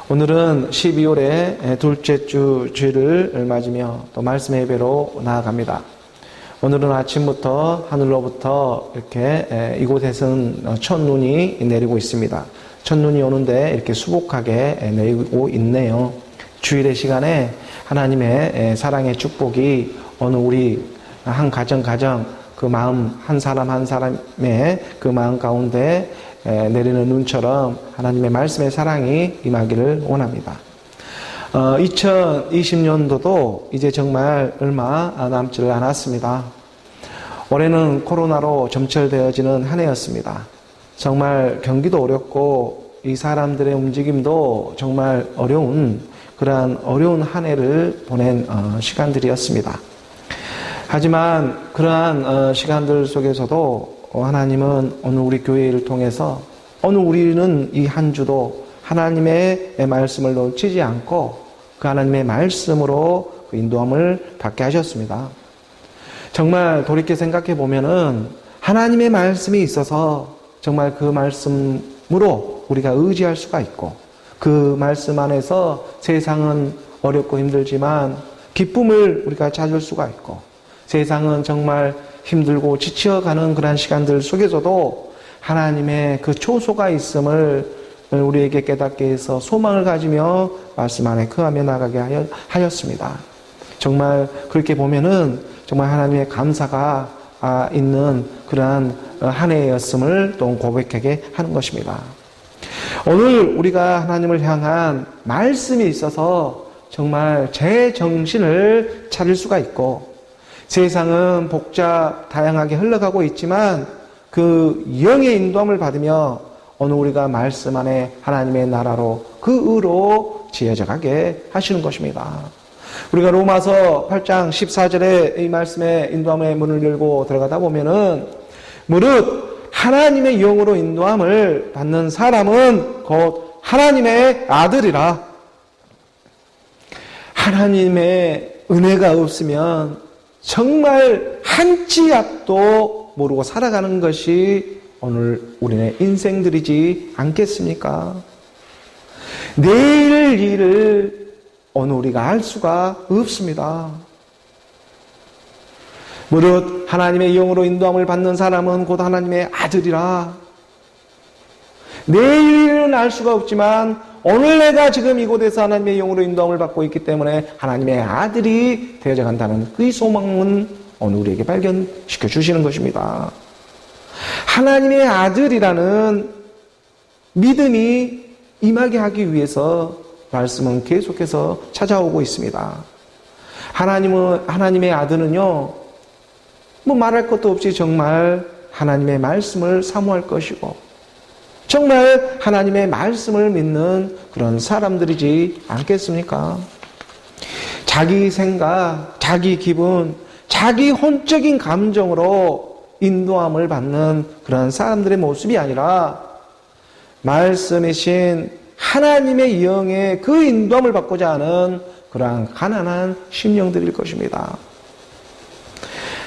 오늘은 12월의 둘째 주 주일을 맞으며 또 말씀의 예배로 나아갑니다. 오늘은 아침부터 하늘로부터 이렇게 이곳에서는 첫눈이 내리고 있습니다. 첫눈이 오는데 이렇게 수북하게 내리고 있네요. 주일의 시간에 하나님의 사랑의 축복이 어느 우리 한 가정 그 마음 한 사람 한 사람의 그 마음 가운데 내리는 눈처럼 하나님의 말씀의 사랑이 임하기를 원합니다. 2020년도도 이제 정말 얼마 남지를 않았습니다. 올해는 코로나로 점철되어지는 한 해였습니다. 정말 경기도 어렵고 이 사람들의 움직임도 정말 어려운 한 해를 보낸 시간들이었습니다. 하지만 그러한 시간들 속에서도 하나님은 오늘 우리 교회를 통해서 오늘 우리는 이 한 주도 하나님의 말씀을 놓치지 않고 그 하나님의 말씀으로 그 인도함을 받게 하셨습니다. 정말 돌이켜 생각해 보면은 하나님의 말씀이 있어서 정말 그 말씀으로 우리가 의지할 수가 있고 그 말씀 안에서 세상은 어렵고 힘들지만 기쁨을 우리가 찾을 수가 있고 세상은 정말 힘들고 지쳐가는 그런 시간들 속에서도 하나님의 그 초소가 있음을 우리에게 깨닫게 해서 소망을 가지며 말씀 안에 거하며 나가게 하였습니다. 정말 그렇게 보면은 정말 하나님의 감사가 있는 그러한 한 해였음을 또 고백하게 하는 것입니다. 오늘 우리가 하나님을 향한 말씀이 있어서 정말 제 정신을 차릴 수가 있고 세상은 다양하게 흘러가고 있지만 그 영의 인도함을 받으며 오늘 우리가 말씀 안에 하나님의 나라로 그 의로 지어져 가게 하시는 것입니다. 우리가 로마서 8장 14절에 이 말씀의 인도함의 문을 열고 들어가다 보면은 무릇 하나님의 영으로 인도함을 받는 사람은 곧 하나님의 아들이라. 하나님의 은혜가 없으면 정말 한 치 앞도 모르고 살아가는 것이 오늘 우리의 인생들이지 않겠습니까? 내일 일을 오늘 우리가 알 수가 없습니다. 무릇 하나님의 영으로 인도함을 받는 사람은 곧 하나님의 아들이라. 내일 일은 알 수가 없지만 오늘 내가 지금 이곳에서 하나님의 영으로 인도함을 받고 있기 때문에 하나님의 아들이 되어져 간다는 그 소망은 오늘 우리에게 발견시켜 주시는 것입니다. 하나님의 아들이라는 믿음이 임하게 하기 위해서 말씀은 계속해서 찾아오고 있습니다. 하나님의 아들은요, 말할 것도 없이 정말 하나님의 말씀을 사모할 것이고 정말 하나님의 말씀을 믿는 그런 사람들이지 않겠습니까? 자기 생각, 자기 기분, 자기 혼적인 감정으로 인도함을 받는 그런 사람들의 모습이 아니라 말씀이신 하나님의 영의 그 인도함을 받고자 하는 그러한 가난한 심령들일 것입니다.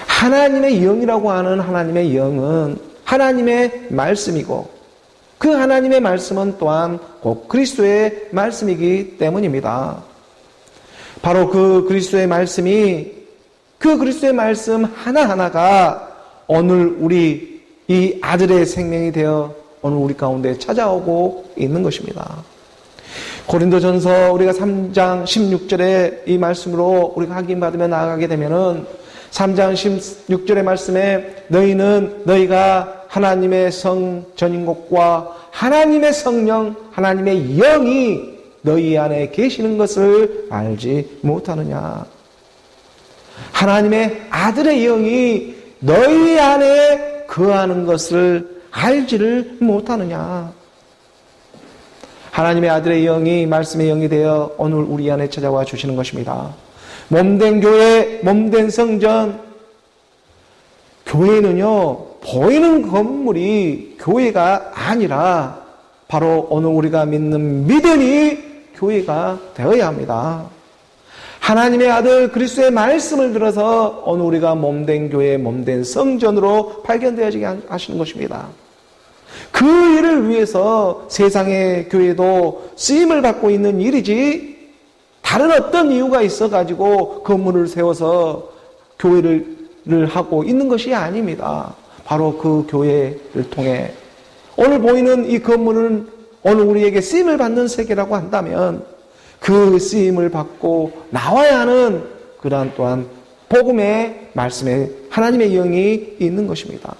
하나님의 영이라고 하는 하나님의 영은 하나님의 말씀이고 그 하나님의 말씀은 또한 곧 그리스도의 말씀이기 때문입니다. 바로 그 그리스도의 말씀 하나하나가 오늘 우리 이 아들의 생명이 되어 오늘 우리 가운데 찾아오고 있는 것입니다. 고린도전서 우리가 3장 16절의 이 말씀으로 우리가 확인받으며 나아가게 되면은 3장 16절의 말씀에 너희가 하나님의 성 전인곡과 하나님의 성령, 하나님의 영이 너희 안에 계시는 것을 알지 못하느냐. 하나님의 아들의 영이 너희 안에 거하는 것을 알지를 못하느냐. 하나님의 아들의 영이 말씀의 영이 되어 오늘 우리 안에 찾아와 주시는 것입니다. 몸된 교회, 몸된 성전. 교회는요, 보이는 건물이 교회가 아니라 바로 오늘 우리가 믿는 믿음이 교회가 되어야 합니다. 하나님의 아들 그리스도의 말씀을 들어서 오늘 우리가 몸된 교회, 몸된 성전으로 발견되어지게 하시는 것입니다. 그 일을 위해서 세상의 교회도 쓰임을 받고 있는 일이지 다른 어떤 이유가 있어가지고 건물을 세워서 교회를 하고 있는 것이 아닙니다. 바로 그 교회를 통해 오늘 보이는 이 건물은 오늘 우리에게 쓰임을 받는 세계라고 한다면 그 쓰임을 받고 나와야 하는 그러한 또한 복음의 말씀에 하나님의 영이 있는 것입니다.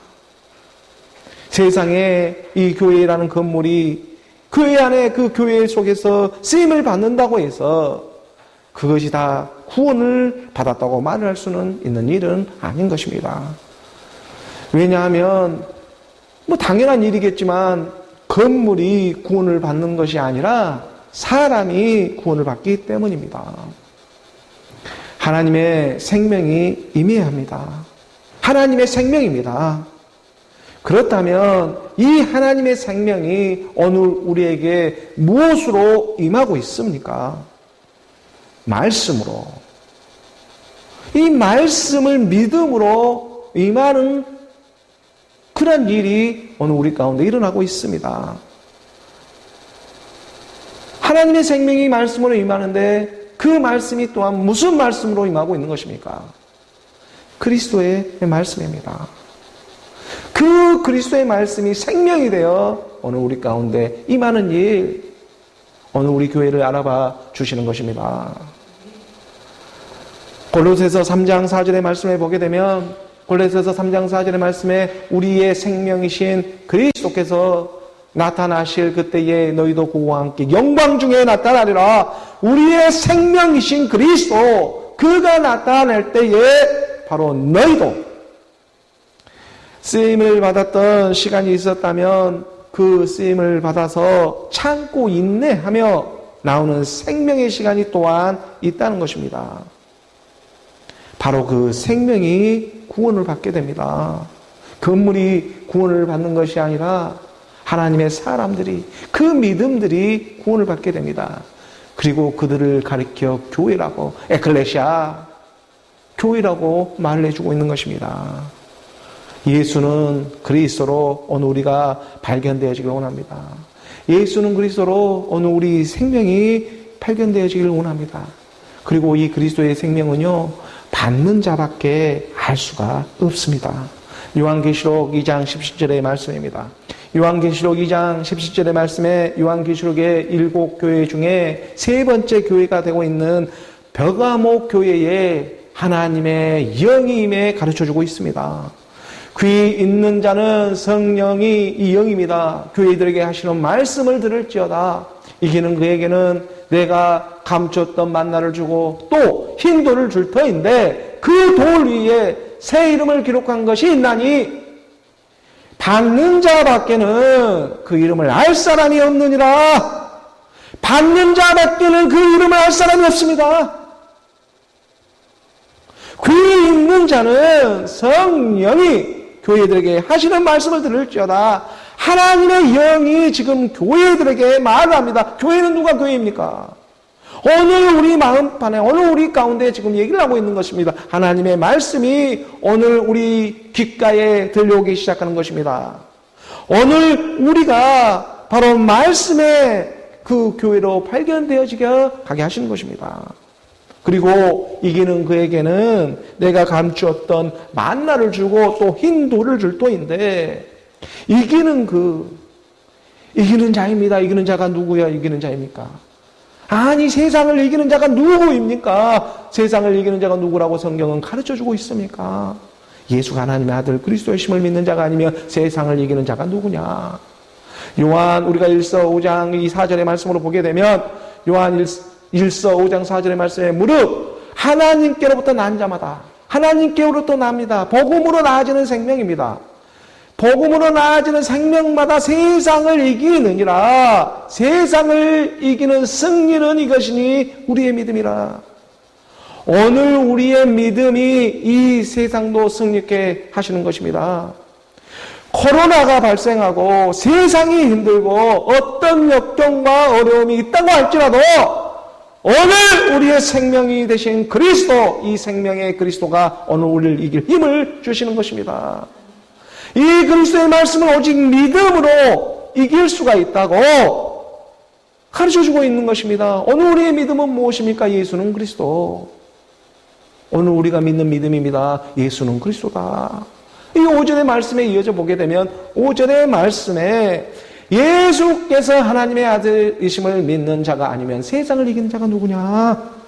세상에 이 교회라는 건물이 교회 안에 그 교회 속에서 쓰임을 받는다고 해서 그것이 다 구원을 받았다고 말을 할 수는 있는 일은 아닌 것입니다. 왜냐하면 당연한 일이겠지만 건물이 구원을 받는 것이 아니라 사람이 구원을 받기 때문입니다. 하나님의 생명이 임해야 합니다. 하나님의 생명입니다. 그렇다면 이 하나님의 생명이 오늘 우리에게 무엇으로 임하고 있습니까? 말씀으로. 이 말씀을 믿음으로 임하는 그런 일이 오늘 우리 가운데 일어나고 있습니다. 하나님의 생명이 말씀으로 임하는데 그 말씀이 또한 무슨 말씀으로 임하고 있는 것입니까? 그리스도의 말씀입니다. 그 그리스도의 말씀이 생명이 되어 오늘 우리 가운데 임하는 일, 오늘 우리 교회를 알아봐 주시는 것입니다. 골로새서 3장 4절의 말씀에 보게 되면 골로새서 3장 4절의 말씀에 우리의 생명이신 그리스도께서 나타나실 그때에 너희도 그와 함께 영광 중에 나타나리라. 우리의 생명이신 그리스도, 그가 나타날 때에 바로 너희도 쓰임을 받았던 시간이 있었다면 그 쓰임을 받아서 참고 인내하며 나오는 생명의 시간이 또한 있다는 것입니다. 바로 그 생명이 구원을 받게 됩니다. 건물이 구원을 받는 것이 아니라 하나님의 사람들이, 그 믿음들이 구원을 받게 됩니다. 그리고 그들을 가리켜 교회라고, 에클레시아, 교회라고 말을 해주고 있는 것입니다. 예수는 그리스도로 오늘 우리가 발견되어지길 원합니다. 예수는 그리스도로 오늘 우리 생명이 발견되어지길 원합니다. 그리고 이 그리스도의 생명은요, 받는 자밖에 알 수가 없습니다. 요한계시록 2장 17절의 말씀입니다. 요한계시록 2장 17절의 말씀에 요한계시록의 7교회 중에 세 번째 교회가 되고 있는 벼가모 교회에 하나님의 영이 임해 가르쳐주고 있습니다. 귀 있는 자는 성령이 이 영입니다. 교회들에게 하시는 말씀을 들을지어다. 이기는 그에게는 내가 감췄던 만나를 주고 또 흰 돌을 줄 터인데 그 돌 위에 새 이름을 기록한 것이 있나니 받는 자밖에는 그 이름을 알 사람이 없느니라. 받는 자밖에는 그 이름을 알 사람이 없습니다. 귀 있는 자는 성령이 교회들에게 하시는 말씀을 들을지어다. 하나님의 영이 지금 교회들에게 말을 합니다. 교회는 누가 교회입니까? 오늘 우리 마음판에, 오늘 우리 가운데 지금 얘기를 하고 있는 것입니다. 하나님의 말씀이 오늘 우리 귓가에 들려오기 시작하는 것입니다. 오늘 우리가 바로 말씀의 그 교회로 발견되어지게 하게 하시는 것입니다. 그리고 이기는 그에게는 내가 감추었던 만나를 주고 또 흰 돌을 줄 터인데 이기는 자입니다. 이기는 자가 누구야? 이기는 자입니까? 아니, 세상을 이기는 자가 누구입니까? 세상을 이기는 자가 누구라고 성경은 가르쳐주고 있습니까? 예수가 하나님의 아들 그리스도의 심을 믿는 자가 아니면 세상을 이기는 자가 누구냐? 요한 우리가 1서 5장 이 4절의 말씀으로 보게 되면 요한 1서 5장 4절의 말씀에 무릇 하나님께로부터 난 자마다 하나님께로부터 납니다. 복음으로 나아지는 생명입니다. 복음으로 나아지는 생명마다 세상을 이기느니라. 세상을 이기는 승리는 이것이니 우리의 믿음이라. 오늘 우리의 믿음이 이 세상도 승리케 하시는 것입니다. 코로나가 발생하고 세상이 힘들고 어떤 역경과 어려움이 있다고 할지라도 오늘 우리의 생명이 되신 그리스도, 이 생명의 그리스도가 오늘 우리를 이길 힘을 주시는 것입니다. 이 그리스도의 말씀을 오직 믿음으로 이길 수가 있다고 가르쳐주고 있는 것입니다. 오늘 우리의 믿음은 무엇입니까? 예수는 그리스도. 오늘 우리가 믿는 믿음입니다. 예수는 그리스도다. 이 5절의 말씀에 이어져 보게 되면 5절의 말씀에 예수께서 하나님의 아들이심을 믿는 자가 아니면 세상을 이기는 자가 누구냐?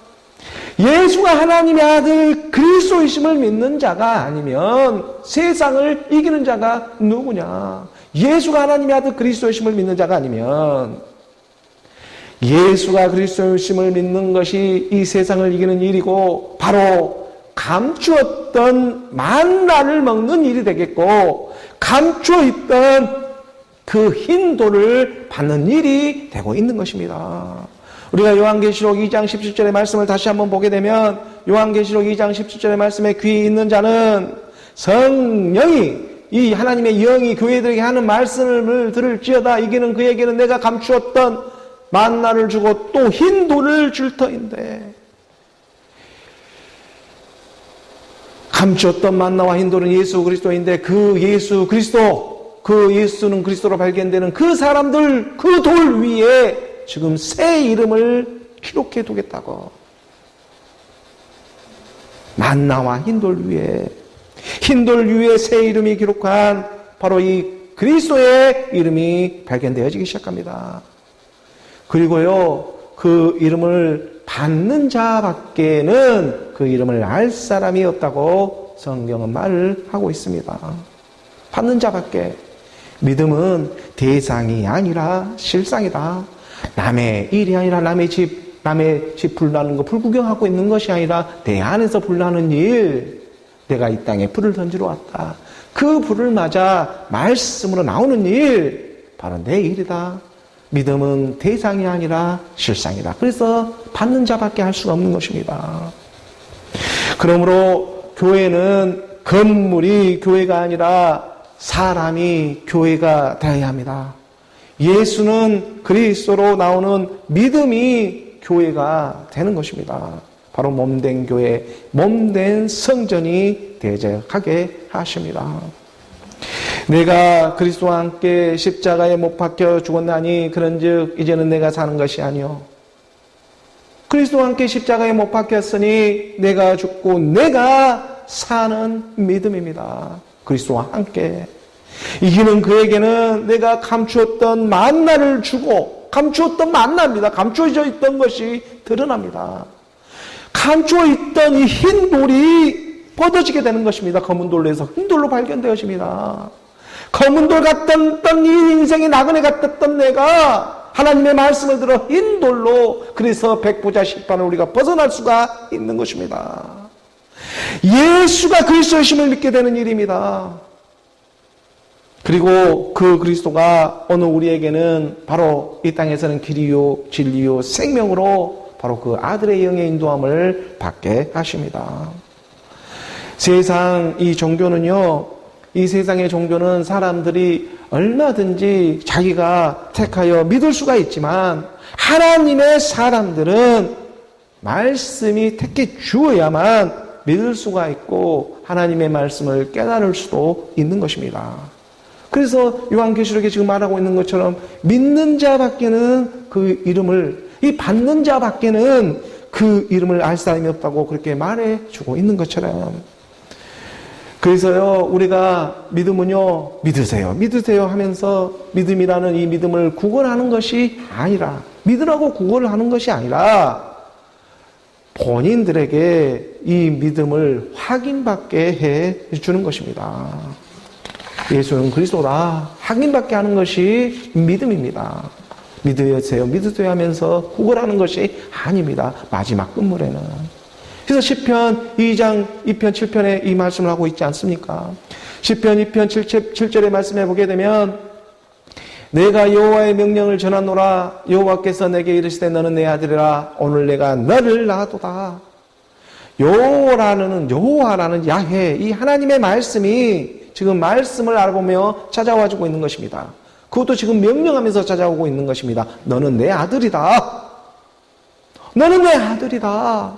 예수가 하나님의 아들 그리스도이심을 믿는 자가 아니면 세상을 이기는 자가 누구냐? 예수가 하나님의 아들 그리스도이심을 믿는 자가 아니면 예수가 그리스도이심을 믿는 것이 이 세상을 이기는 일이고 바로 감추었던 만나를 먹는 일이 되겠고 감추어있던 그 흰돌을 받는 일이 되고 있는 것입니다. 우리가 요한계시록 2장 17절의 말씀을 다시 한번 보게 되면 요한계시록 2장 17절의 말씀에 귀 있는 자는 성령이 이 하나님의 영이 교회들에게 하는 말씀을 들을지어다. 이기는 그에게는 내가 감추었던 만나를 주고 또 흰돌을 줄 터인데 감추었던 만나와 흰돌은 예수 그리스도인데 그 예수 그리스도 그 예수는 그리스도로 발견되는 그 사람들 그 돌 위에 지금 새 이름을 기록해 두겠다고. 만나와 흰돌 위에 흰돌 위에 새 이름이 기록한 바로 이 그리스도의 이름이 발견되어지기 시작합니다. 그리고요 그 이름을 받는 자밖에는 그 이름을 알 사람이 없다고 성경은 말을 하고 있습니다. 받는 자밖에. 믿음은 대상이 아니라 실상이다. 남의 일이 아니라 남의 집 불나는 거 불 구경하고 있는 것이 아니라 내 안에서 불나는 일. 내가 이 땅에 불을 던지러 왔다. 그 불을 맞아 말씀으로 나오는 일. 바로 내 일이다. 믿음은 대상이 아니라 실상이다. 그래서 받는 자밖에 할 수가 없는 것입니다. 그러므로 교회는 건물이 교회가 아니라 사람이 교회가 되어야 합니다. 예수는 그리스도로 나오는 믿음이 교회가 되는 것입니다. 바로 몸된 교회, 몸된 성전이 대적하게 하십니다. 내가 그리스도와 함께 십자가에 못 박혀 죽었나니 그런즉 이제는 내가 사는 것이 아니요 그리스도와 함께 십자가에 못 박혔으니 내가 죽고 내가 사는 믿음입니다. 그리스도와 함께 이기는 그에게는 내가 감추었던 만나를 주고 감추었던 만나입니다. 감추어져 있던 것이 드러납니다. 감추어 있던 이 흰 돌이 뻗어지게 되는 것입니다. 검은 돌에서 흰 돌로 발견되어집니다. 검은 돌 같던 이 인생의 나그네 같았던 내가 하나님의 말씀을 들어 흰 돌로 그래서 백보자 심판을 우리가 벗어날 수가 있는 것입니다. 예수가 그리스도이심을 믿게 되는 일입니다. 그리고 그 그리스도가 오늘 우리에게는 바로 이 땅에서는 길이요 진리요 생명으로 바로 그 아들의 영의 인도함을 받게 하십니다. 세상 이 종교는요 이 세상의 종교는 사람들이 얼마든지 자기가 택하여 믿을 수가 있지만 하나님의 사람들은 말씀이 택해 주어야만 믿을 수가 있고 하나님의 말씀을 깨달을 수도 있는 것입니다. 그래서 요한계시록에 지금 말하고 있는 것처럼 믿는 자밖에는 그 이름을 이 받는 자밖에는 그 이름을 알 사람이 없다고 그렇게 말해주고 있는 것처럼 그래서요 우리가 믿음은요 믿으세요 하면서 믿음이라는 이 믿음을 구걸하는 것이 아니라 믿으라고 구걸을 하는 것이 아니라 본인들에게 이 믿음을 확인받게 해주는 것입니다. 예수는 그리스도다 확인받게 하는 것이 믿음입니다. 믿으세요 하면서 구걸하는 것이 아닙니다. 마지막 끝물에는. 그래서 시편 2장 2편 7편에 이 말씀을 하고 있지 않습니까? 시편 2편 7절의 말씀에 보게 되면 내가 여호와의 명령을 전하노라 여호와께서 내게 이르시되 너는 내 아들이라 오늘 내가 너를 낳았도다. 여호와라는 야훼 이 하나님의 말씀이 지금 말씀을 알아보며 찾아와주고 있는 것입니다. 그것도 지금 명령하면서 찾아오고 있는 것입니다. 너는 내 아들이다. 너는 내 아들이다.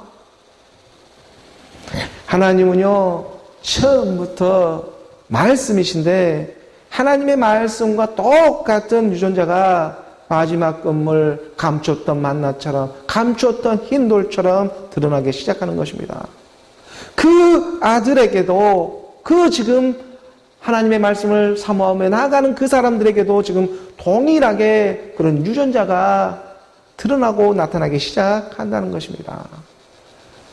하나님은요 처음부터 말씀이신데 하나님의 말씀과 똑같은 유전자가 마지막 끝물 감췄던 만나처럼 감췄던 흰 돌처럼 드러나기 시작하는 것입니다. 그 아들에게도 그 지금 하나님의 말씀을 사모하며 나아가는 그 사람들에게도 지금 동일하게 그런 유전자가 드러나고 나타나기 시작한다는 것입니다.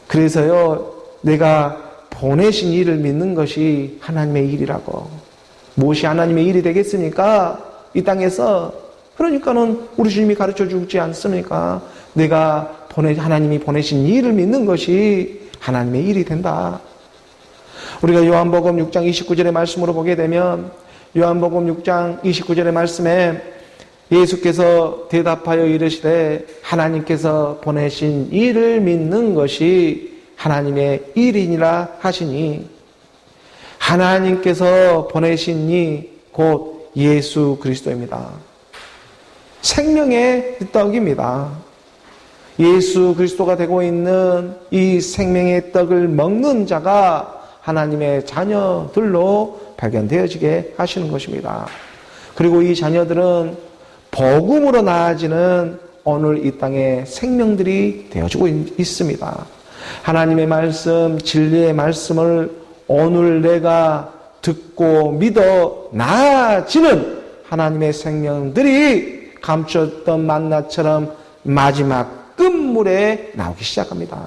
그래서요, 내가 보내신 일을 믿는 것이 하나님의 일이라고. 무엇이 하나님의 일이 되겠습니까? 이 땅에서. 그러니까는 우리 주님이 가르쳐 주지 않습니까? 내가 하나님이 보내신 일을 믿는 것이 하나님의 일이 된다. 우리가 요한복음 6장 29절의 말씀으로 보게 되면 요한복음 6장 29절의 말씀에 예수께서 대답하여 이르시되 하나님께서 보내신 일을 믿는 것이 하나님의 일이니라 하시니, 하나님께서 보내신 이 곧 예수 그리스도입니다. 생명의 떡입니다. 예수 그리스도가 되고 있는 이 생명의 떡을 먹는 자가 하나님의 자녀들로 발견되어지게 하시는 것입니다. 그리고 이 자녀들은 복음으로 나아지는 오늘 이 땅의 생명들이 되어지고 있습니다. 하나님의 말씀, 진리의 말씀을 오늘 내가 듣고 믿어 나아지는 하나님의 생명들이 감췄던 만나처럼 마지막 끝물에 나오기 시작합니다.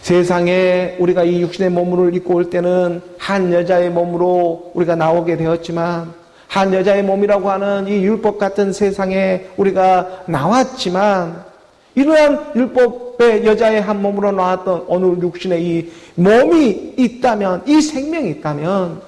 세상에 우리가 이 육신의 몸을 입고 올 때는 한 여자의 몸으로 우리가 나오게 되었지만, 한 여자의 몸이라고 하는 이 율법 같은 세상에 우리가 나왔지만, 이러한 율법의 여자의 한 몸으로 나왔던 오늘 육신의 이 몸이 있다면, 이 생명이 있다면,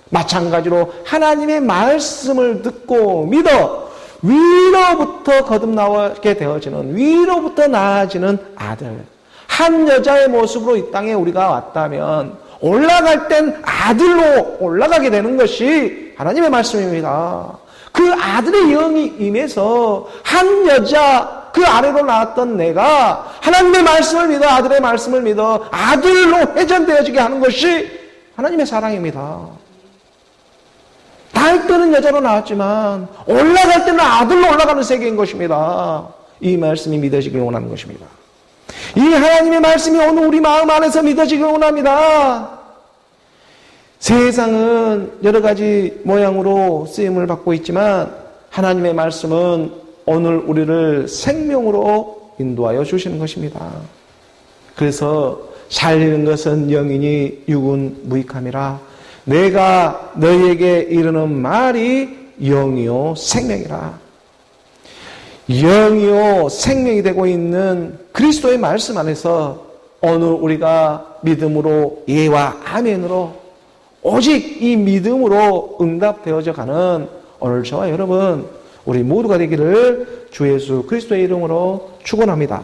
마찬가지로 하나님의 말씀을 듣고 믿어 위로부터 거듭나게 되어지는, 위로부터 나아지는 아들, 한 여자의 모습으로 이 땅에 우리가 왔다면 올라갈 땐 아들로 올라가게 되는 것이 하나님의 말씀입니다. 그 아들의 영이 임해서 한 여자 그 아래로 나왔던 내가 하나님의 말씀을 믿어, 아들의 말씀을 믿어 아들로 회전되어지게 하는 것이 하나님의 사랑입니다. 날 때는 여자로 나왔지만 올라갈 때는 아들로 올라가는 세계인 것입니다. 이 말씀이 믿어지길 원하는 것입니다. 이 하나님의 말씀이 오늘 우리 마음 안에서 믿어지길 원합니다. 세상은 여러 가지 모양으로 쓰임을 받고 있지만 하나님의 말씀은 오늘 우리를 생명으로 인도하여 주시는 것입니다. 그래서 살리는 것은 영이니 육은 무익함이라. 내가 너희에게 이르는 말이 영이요 생명이라. 영이요 생명이 되고 있는 그리스도의 말씀 안에서 오늘 우리가 믿음으로 예와 아멘으로 오직 이 믿음으로 응답되어져 가는 오늘 저와 여러분 우리 모두가 되기를 주 예수 그리스도의 이름으로 축원합니다.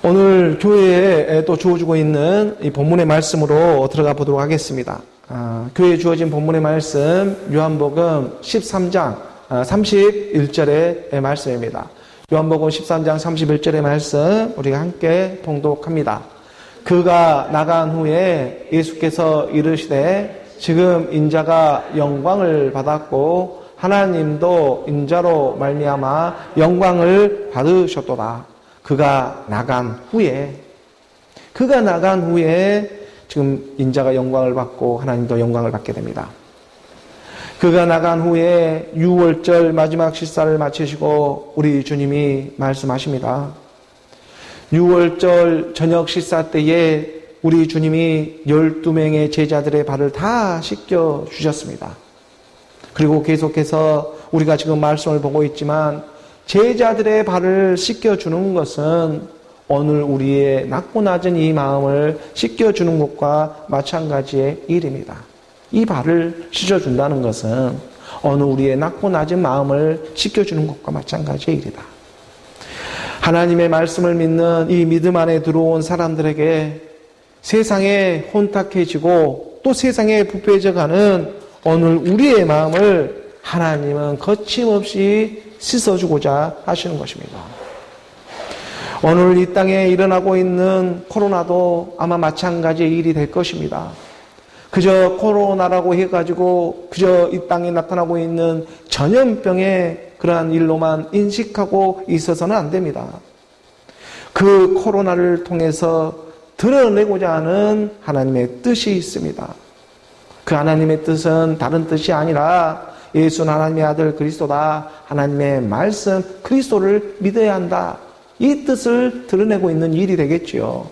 오늘 교회에 또 주어지고 있는 이 본문의 말씀으로 들어가 보도록 하겠습니다. 교회에 주어진 본문의 말씀 요한복음 13장 31절의 말씀입니다. 요한복음 13장 31절의 말씀 우리가 함께 봉독합니다. 그가 나간 후에 예수께서 이르시되 지금 인자가 영광을 받았고 하나님도 인자로 말미암아 영광을 받으셨도다. 그가 나간 후에 지금 인자가 영광을 받고 하나님도 영광을 받게 됩니다. 그가 나간 후에 6월절 마지막 식사를 마치시고 우리 주님이 말씀하십니다. 6월절 저녁 식사 때에 우리 주님이 12명의 제자들의 발을 다 씻겨 주셨습니다. 그리고 계속해서 우리가 지금 말씀을 보고 있지만 제자들의 발을 씻겨주는 것은 오늘 우리의 낮고 낮은 이 마음을 씻겨주는 것과 마찬가지의 일입니다. 이 발을 씻어준다는 것은 어느 우리의 낮고 낮은 마음을 씻겨주는 것과 마찬가지의 일이다. 하나님의 말씀을 믿는 이 믿음 안에 들어온 사람들에게 세상에 혼탁해지고 또 세상에 부패해져가는 오늘 우리의 마음을 하나님은 거침없이 씻어주고자 하시는 것입니다. 오늘 이 땅에 일어나고 있는 코로나도 아마 마찬가지의 일이 될 것입니다. 그저 코로나라고 해가지고 그저 이 땅에 나타나고 있는 전염병의 그러한 일로만 인식하고 있어서는 안 됩니다. 그 코로나를 통해서 드러내고자 하는 하나님의 뜻이 있습니다. 그 하나님의 뜻은 다른 뜻이 아니라 예수는 하나님의 아들 그리스도다. 하나님의 말씀 그리스도를 믿어야 한다. 이 뜻을 드러내고 있는 일이 되겠지요.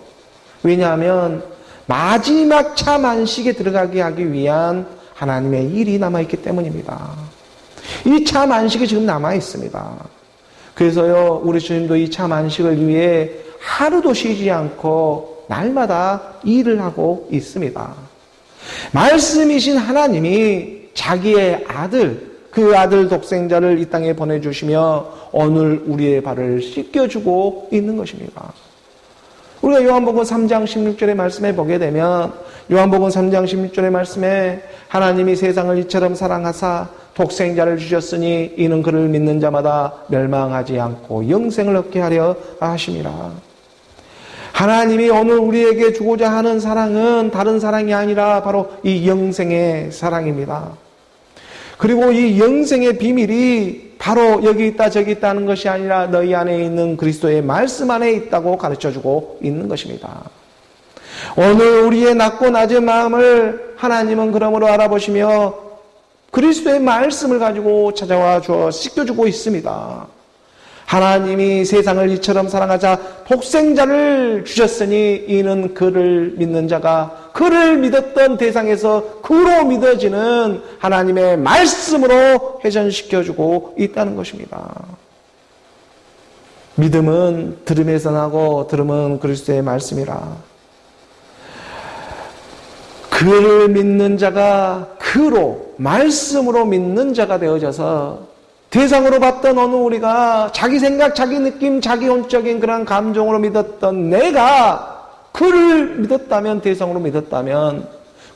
왜냐하면 마지막 참 안식에 들어가게 하기 위한 하나님의 일이 남아있기 때문입니다. 이 참 안식이 지금 남아있습니다. 그래서요, 우리 주님도 이 참 안식을 위해 하루도 쉬지 않고 날마다 일을 하고 있습니다. 말씀이신 하나님이 자기의 아들, 그 아들 독생자를 이 땅에 보내주시며 오늘 우리의 발을 씻겨주고 있는 것입니다. 우리가 요한복음 3장 16절의 말씀에 보게 되면 요한복음 3장 16절의 말씀에 하나님이 세상을 이처럼 사랑하사 독생자를 주셨으니 이는 그를 믿는 자마다 멸망하지 않고 영생을 얻게 하려 하심이라. 하나님이 오늘 우리에게 주고자 하는 사랑은 다른 사랑이 아니라 바로 이 영생의 사랑입니다. 그리고 이 영생의 비밀이 바로 여기 있다 저기 있다는 것이 아니라 너희 안에 있는 그리스도의 말씀 안에 있다고 가르쳐주고 있는 것입니다. 오늘 우리의 낮고 낮은 마음을 하나님은 그러므로 알아보시며 그리스도의 말씀을 가지고 찾아와 주어 씻겨주고 있습니다. 하나님이 세상을 이처럼 사랑하자 독생자를 주셨으니 이는 그를 믿는 자가 그를 믿었던 대상에서 그로 믿어지는 하나님의 말씀으로 회전시켜주고 있다는 것입니다. 믿음은 들음에서 나고 들음은 그리스도의 말씀이라. 그를 믿는 자가 그로 말씀으로 믿는 자가 되어져서 대상으로 봤던 어느 우리가 자기 생각, 자기 느낌, 자기 혼적인 그런 감정으로 믿었던 내가 그를 믿었다면, 대상으로 믿었다면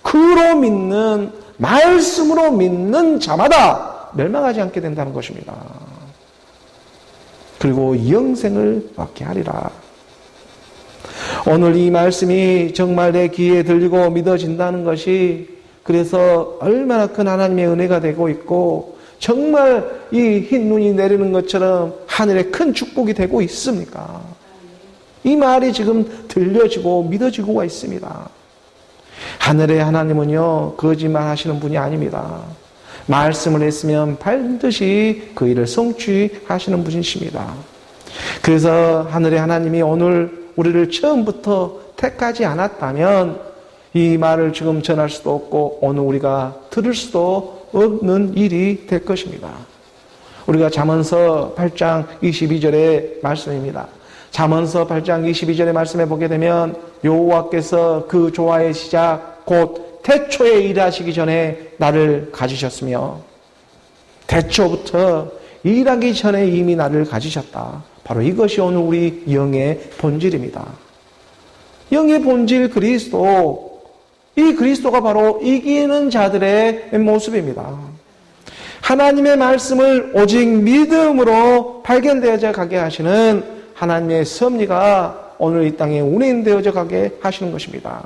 그로 믿는, 말씀으로 믿는 자마다 멸망하지 않게 된다는 것입니다. 그리고 영생을 얻게 하리라. 오늘 이 말씀이 정말 내 귀에 들리고 믿어진다는 것이 그래서 얼마나 큰 하나님의 은혜가 되고 있고 정말 이 흰 눈이 내리는 것처럼 하늘의 큰 축복이 되고 있습니까? 이 말이 지금 들려지고 믿어지고가 있습니다. 하늘의 하나님은요, 거짓말 하시는 분이 아닙니다. 말씀을 했으면 반드시 그 일을 성취하시는 분이십니다. 그래서 하늘의 하나님이 오늘 우리를 처음부터 택하지 않았다면 이 말을 지금 전할 수도 없고 오늘 우리가 들을 수도 없는 일이 될 것입니다. 우리가 잠언서 8장 22절의 말씀입니다. 잠언서 8장 22절의 말씀에 보게 되면 여호와께서 그 조화의 시작 곧 태초에 일하시기 전에 나를 가지셨으며 태초부터 일하기 전에 이미 나를 가지셨다. 바로 이것이 오늘 우리 영의 본질입니다. 영의 본질 그리스도, 이 그리스도가 바로 이기는 자들의 모습입니다. 하나님의 말씀을 오직 믿음으로 발견되어져 가게 하시는 하나님의 섭리가 오늘 이 땅에 운행되어져 가게 하시는 것입니다.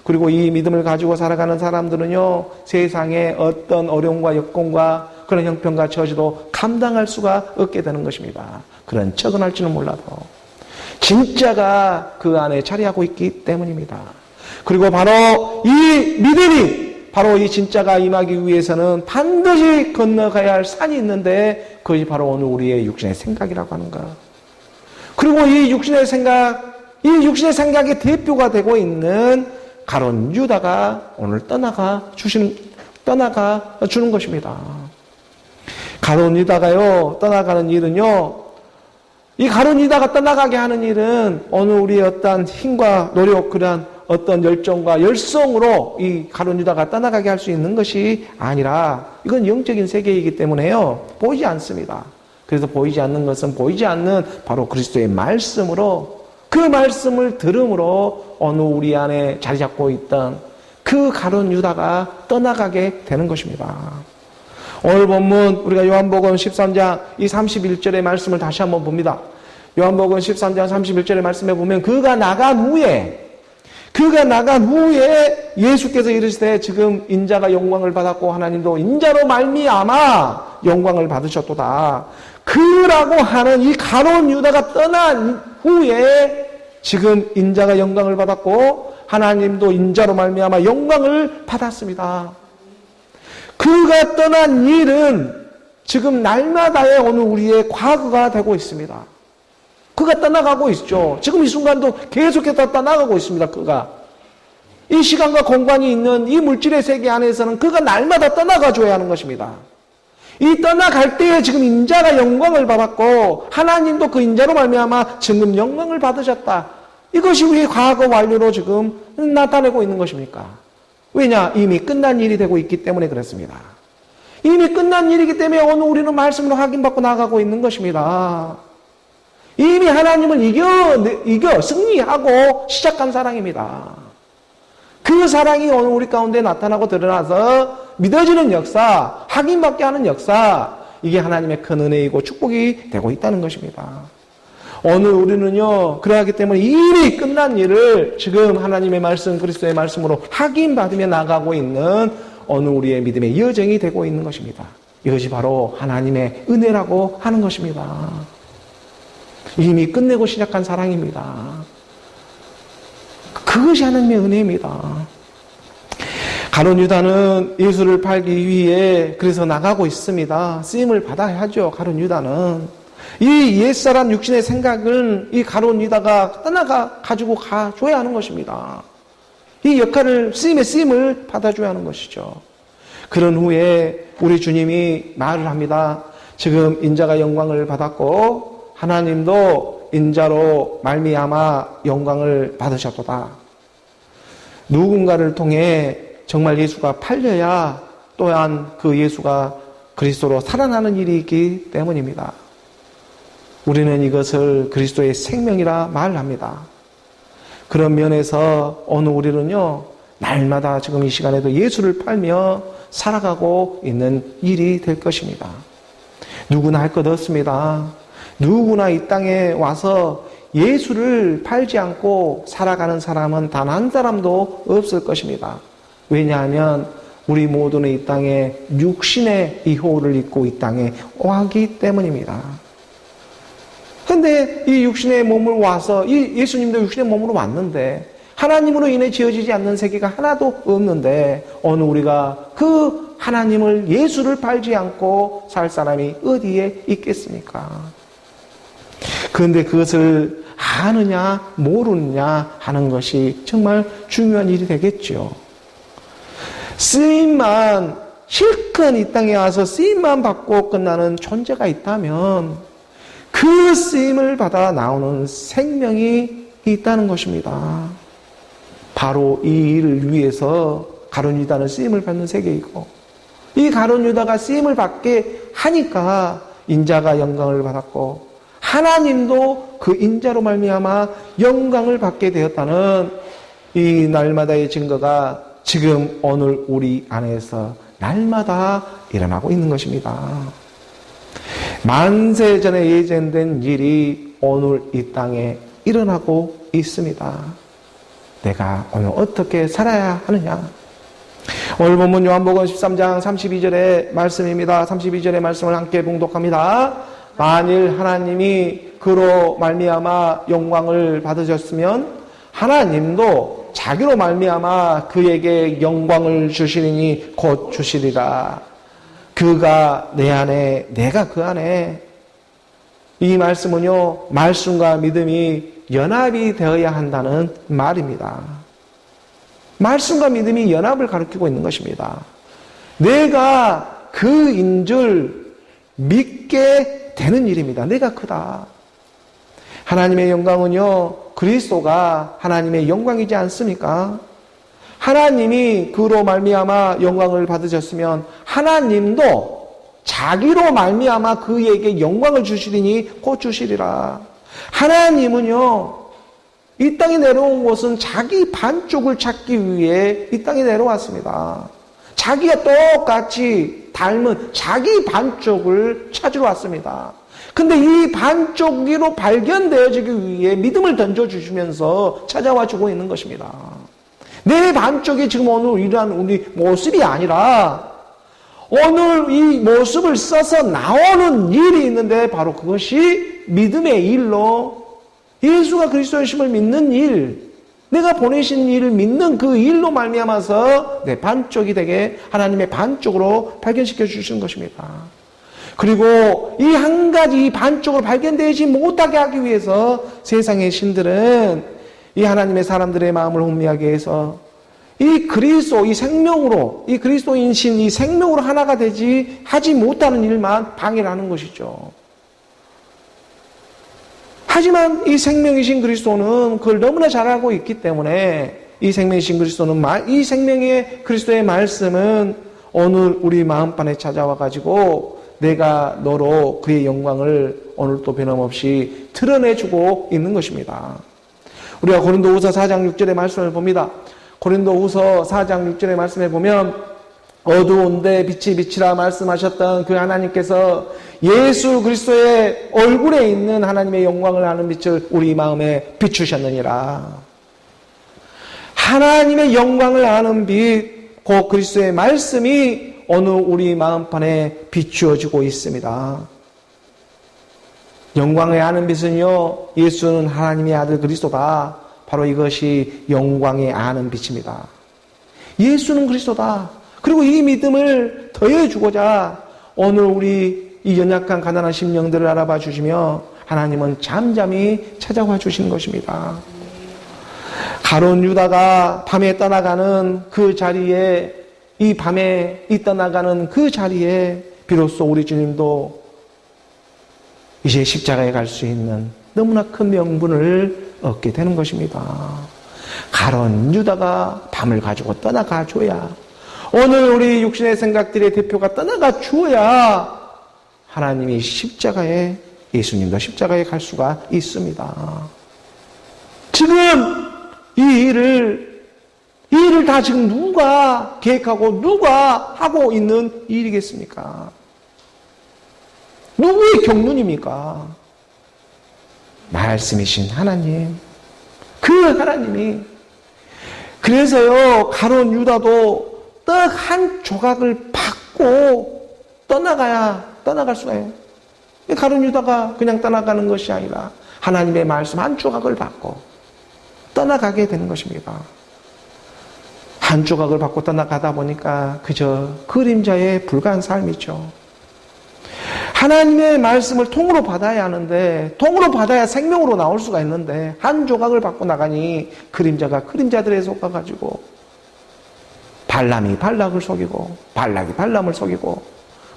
그리고 이 믿음을 가지고 살아가는 사람들은요, 세상의 어떤 어려움과 역공과 그런 형편과 처지도 감당할 수가 없게 되는 것입니다. 그런 척은 할지는 몰라도 진짜가 그 안에 자리하고 있기 때문입니다. 그리고 바로 이 믿음이 바로 이 진짜가 임하기 위해서는 반드시 건너가야 할 산이 있는데 그것이 바로 오늘 우리의 육신의 생각이라고 하는 것. 그리고 이 육신의 생각의 대표가 되고 있는 가룟 유다가 오늘 떠나가 주는 것입니다. 가룟 유다가요, 떠나가는 일은요, 이 가룟 유다가 떠나가게 하는 일은 오늘 우리의 어떤 힘과 노력, 그러한 어떤 열정과 열성으로 이 가룟 유다가 떠나가게 할 수 있는 것이 아니라 이건 영적인 세계이기 때문에요, 보이지 않습니다. 그래서 보이지 않는 것은 보이지 않는 바로 그리스도의 말씀으로, 그 말씀을 들음으로 어느 우리 안에 자리 잡고 있던 그 가룟 유다가 떠나가게 되는 것입니다. 오늘 본문 우리가 요한복음 13장 이 31절의 말씀을 다시 한번 봅니다. 요한복음 13장 31절의 말씀에 보면 그가 나간 후에 그가 나간 후에 예수께서 이르시되 지금 인자가 영광을 받았고 하나님도 인자로 말미암아 영광을 받으셨도다. 그라고 하는 이 가룟 유다가 떠난 후에 지금 인자가 영광을 받았고 하나님도 인자로 말미암아 영광을 받았습니다. 그가 떠난 일은 지금 날마다의 오늘 우리의 과거가 되고 있습니다. 그가 떠나가고 있죠. 지금 이 순간도 계속해서 떠나가고 있습니다. 그가 이 시간과 공간이 있는 이 물질의 세계 안에서는 그가 날마다 떠나가줘야 하는 것입니다. 이 떠나갈 때에 지금 인자가 영광을 받았고 하나님도 그 인자로 말미암아 지금 영광을 받으셨다. 이것이 우리의 과거 완료로 지금 나타내고 있는 것입니까? 왜냐? 이미 끝난 일이 되고 있기 때문에 그렇습니다. 이미 끝난 일이기 때문에 오늘 우리는 말씀으로 확인받고 나가고 있는 것입니다. 이미 하나님을 이겨 승리하고 시작한 사랑입니다. 그 사랑이 오늘 우리 가운데 나타나고 드러나서 믿어지는 역사, 확인받게 하는 역사, 이게 하나님의 큰 은혜이고 축복이 되고 있다는 것입니다. 오늘 우리는요, 그러하기 때문에 이미 끝난 일을 지금 하나님의 말씀, 그리스도의 말씀으로 확인받으며 나가고 있는 오늘 우리의 믿음의 여정이 되고 있는 것입니다. 이것이 바로 하나님의 은혜라고 하는 것입니다. 이미 끝내고 시작한 사랑입니다. 그것이 하나님의 은혜입니다. 가룟 유다는 예수를 팔기 위해 그래서 나가고 있습니다. 쓰임을 받아야 하죠. 가룟 유다는 이 옛사람 육신의 생각은 이 가룟 유다가 떠나가 가지고 가줘야 하는 것입니다. 이 역할을 쓰임을 받아줘야 하는 것이죠. 그런 후에 우리 주님이 말을 합니다. 지금 인자가 영광을 받았고 하나님도 인자로 말미암아 영광을 받으셨도다. 누군가를 통해 정말 예수가 팔려야 또한 그 예수가 그리스도로 살아나는 일이 있기 때문입니다. 우리는 이것을 그리스도의 생명이라 말합니다. 그런 면에서 오늘 우리는요, 날마다 지금 이 시간에도 예수를 팔며 살아가고 있는 일이 될 것입니다. 누구나 할 것 없습니다. 누구나 이 땅에 와서 예수를 팔지 않고 살아가는 사람은 단 한 사람도 없을 것입니다. 왜냐하면 우리 모두는 이 땅에 육신의 이호를 입고 이 땅에 왔기 때문입니다. 그런데 이 육신의 몸을 와서 이 예수님도 육신의 몸으로 왔는데 하나님으로 인해 지어지지 않는 세계가 하나도 없는데 오늘 우리가 그 하나님을 예수를 팔지 않고 살 사람이 어디에 있겠습니까? 그런데 그것을 아느냐 모르느냐 하는 것이 정말 중요한 일이 되겠죠. 쓰임만 실컷 이 땅에 와서 쓰임만 받고 끝나는 존재가 있다면 그 쓰임을 받아 나오는 생명이 있다는 것입니다. 바로 이 일을 위해서 가룟 유다는 쓰임을 받는 세계이고 이 가룟 유다가 쓰임을 받게 하니까 인자가 영광을 받았고 하나님도 그 인자로 말미암아 영광을 받게 되었다는 이 날마다의 증거가 지금 오늘 우리 안에서 날마다 일어나고 있는 것입니다. 만세 전에 예정된 일이 오늘 이 땅에 일어나고 있습니다. 내가 오늘 어떻게 살아야 하느냐? 오늘 본문 요한복음 13장 32절의 말씀입니다. 32절의 말씀을 함께 봉독합니다. 만일 하나님이 그로 말미암아 영광을 받으셨으면 하나님도 자기로 말미암아 그에게 영광을 주시리니 곧 주시리라. 그가 내 안에 내가 그 안에. 이 말씀은요, 말씀과 믿음이 연합이 되어야 한다는 말입니다. 말씀과 믿음이 연합을 가리키고 있는 것입니다. 내가 그인 줄 믿게 되는 일입니다. 내가 크다. 하나님의 영광은요, 그리스도가 하나님의 영광이지 않습니까? 하나님이 그로 말미암아 영광을 받으셨으면 하나님도 자기로 말미암아 그에게 영광을 주시리니 곧 주시리라. 하나님은요, 이 땅에 내려온 것은 자기 반쪽을 찾기 위해 이 땅에 내려왔습니다. 자기가 똑같이 닮은 자기 반쪽을 찾으러 왔습니다. 근데 이 반쪽으로 발견되어지기 위해 믿음을 던져주시면서 찾아와 주고 있는 것입니다. 내 반쪽이 지금 오늘 이러한 우리 모습이 아니라 오늘 이 모습을 써서 나오는 일이 있는데 바로 그것이 믿음의 일로 예수가 그리스도이심을 믿는 일, 내가 보내신 일을 믿는 그 일로 말미암아서 내 반쪽이 되게 하나님의 반쪽으로 발견시켜 주시는 것입니다. 그리고 이 한 가지 이 반쪽으로 발견되지 못하게 하기 위해서 세상의 신들은 이 하나님의 사람들의 마음을 혼미하게 해서 이 그리스도, 이 생명으로, 이 그리스도인 신, 이 생명으로 하나가 하지 못하는 일만 방해를 하는 것이죠. 하지만 이 생명이신 그리스도는 그걸 너무나 잘 알고 있기 때문에 이 생명이신 그리스도는, 이 생명의 그리스도의 말씀은 오늘 우리 마음판에 찾아와 가지고 내가 너로 그의 영광을 오늘도 변함없이 드러내주고 있는 것입니다. 우리가 고린도후서 4장 6절의 말씀을 봅니다. 고린도후서 4장 6절의 말씀에 보면 어두운데 빛이 빛이라 말씀하셨던 그 하나님께서 예수 그리스도의 얼굴에 있는 하나님의 영광을 아는 빛을 우리 마음에 비추셨느니라. 하나님의 영광을 아는 빛, 그 그리스도의 말씀이 오늘 우리 마음판에 비추어지고 있습니다. 영광을 아는 빛은요, 예수는 하나님의 아들 그리스도다. 바로 이것이 영광의 아는 빛입니다. 예수는 그리스도다. 그리고 이 믿음을 더해주고자 오늘 우리 이 연약한 가난한 심령들을 알아봐 주시며 하나님은 잠잠히 찾아와 주시는 것입니다. 가룟 유다가 밤에 떠나가는 그 자리에, 이 밤에 떠나가는 그 자리에 비로소 우리 주님도 이제 십자가에 갈 수 있는 너무나 큰 명분을 얻게 되는 것입니다. 가룟 유다가 밤을 가지고 떠나가 줘야, 오늘 우리 육신의 생각들의 대표가 떠나가 주어야 하나님이 십자가에, 예수님도 십자가에 갈 수가 있습니다. 지금 이 일을 다 지금 누가 계획하고 누가 하고 있는 일이겠습니까? 누구의 경륜입니까? 말씀이신 하나님, 그 하나님이. 그래서요, 가룟 유다도 떡 한 조각을 받고 떠나갈 수가 해요. 가룟 유다가 그냥 떠나가는 것이 아니라 하나님의 말씀 한 조각을 받고 떠나가게 되는 것입니다. 한 조각을 받고 떠나가다 보니까 그저 그림자에 불과한 삶이죠. 하나님의 말씀을 통으로 받아야 하는데, 통으로 받아야 생명으로 나올 수가 있는데 한 조각을 받고 나가니 그림자가 그림자들에 속아가지고 발람이 발락을 속이고 발락이 발람을 속이고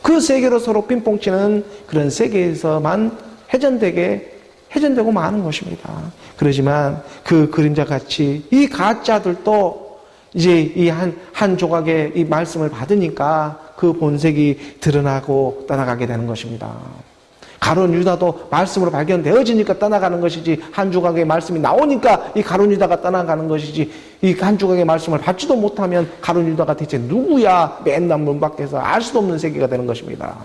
그 세계로 서로 핀뽕치는 그런 세계에서만 회전되고 마는 것입니다. 그러지만 그 그림자같이 이 가짜들도 이제 이 한 조각의 이 말씀을 받으니까 그 본색이 드러나고 떠나가게 되는 것입니다. 가룟 유다도 말씀으로 발견되어지니까 떠나가는 것이지, 한 조각의 말씀이 나오니까 이 가룟 유다가 떠나가는 것이지, 이 한 조각의 말씀을 받지도 못하면 가룟 유다가 대체 누구야? 맨날 문 밖에서 알 수도 없는 세계가 되는 것입니다.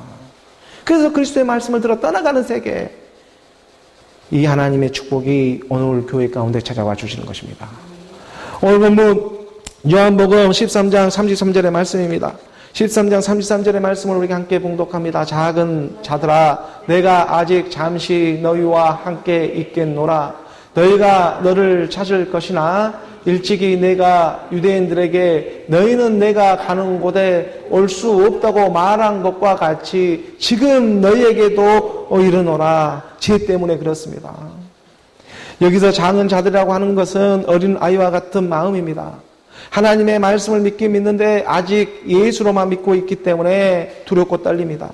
그래서 그리스도의 말씀을 들어 떠나가는 세계, 이 하나님의 축복이 오늘 교회 가운데 찾아와 주시는 것입니다. 오늘 본문 요한복음 13장 33절의 말씀입니다. 13장 33절의 말씀을 우리가 함께 봉독합니다. 작은 자들아, 내가 아직 잠시 너희와 함께 있겠노라. 너희가 너를 찾을 것이나 일찍이 내가 유대인들에게 너희는 내가 가는 곳에 올 수 없다고 말한 것과 같이 지금 너희에게도 이르노라. 죄 때문에 그렇습니다. 여기서 작은 자들이라고 하는 것은 어린 아이와 같은 마음입니다. 하나님의 말씀을 믿는데 아직 예수로만 믿고 있기 때문에 두렵고 떨립니다.